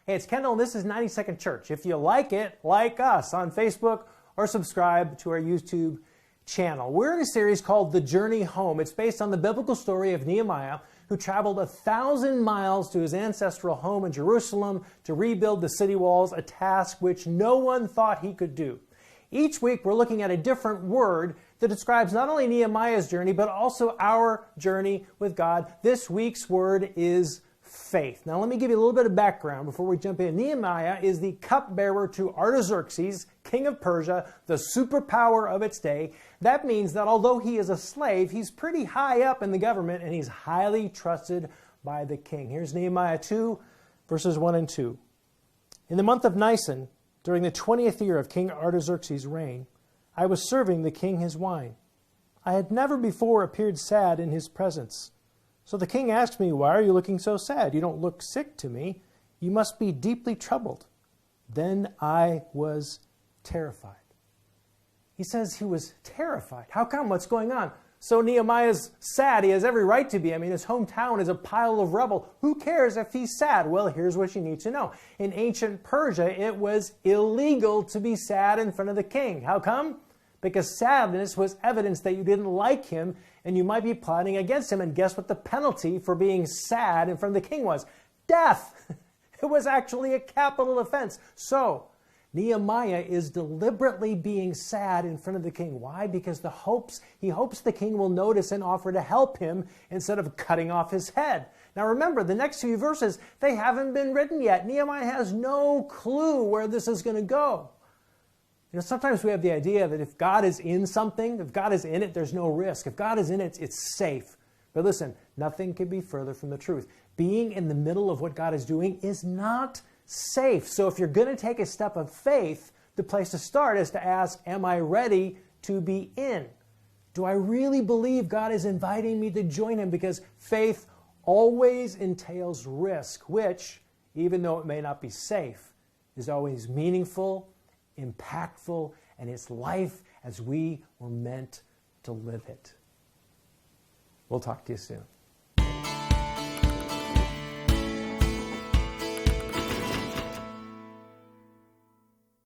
Hey, it's Kendall, and this is 90 Second Church. If you like it, like us on Facebook or subscribe to our YouTube channel. We're in a series called The Journey Home. It's based on the biblical story of Nehemiah, who traveled 1,000 miles to his ancestral home in Jerusalem to rebuild the city walls, a task which no one thought he could do. Each week, we're looking at a different word that describes not only Nehemiah's journey, but also our journey with God. This week's word is faith. Now, let me give you a little bit of background before we jump in. Nehemiah is the cupbearer to Artaxerxes, king of Persia, the superpower of its day. That means that although he is a slave, he's pretty high up in the government and he's highly trusted by the king. Here's Nehemiah 2, verses 1 and 2. In the month of Nisan, during the 20th year of King Artaxerxes' reign, I was serving the king his wine. I had never before appeared sad in his presence. So the king asked me, "Why are you looking so sad? You don't look sick to me. You must be deeply troubled." Then I was terrified. He says he was terrified. How come? What's going on? So Nehemiah's sad. He has every right to be. I mean, his hometown is a pile of rubble. Who cares if he's sad? Well, here's what you need to know. In ancient Persia, it was illegal to be sad in front of the king. How come? Because sadness was evidence that you didn't like him and you might be plotting against him. And guess what the penalty for being sad in front of the king was? Death. It was actually a capital offense. So Nehemiah is deliberately being sad in front of the king. Why? Because he hopes the king will notice and offer to help him instead of cutting off his head. Now remember, the next few verses, they haven't been written yet. Nehemiah has no clue where this is going to go. You know, sometimes we have the idea that if God is in something, if God is in it, there's no risk. If God is in it, it's safe. But listen, nothing could be further from the truth. Being in the middle of what God is doing is not safe. So if you're going to take a step of faith, the place to start is to ask, am I ready to be in? Do I really believe God is inviting me to join him? Because faith always entails risk, which, even though it may not be safe, is always meaningful, impactful, and it's life as we were meant to live it. We'll talk to you soon.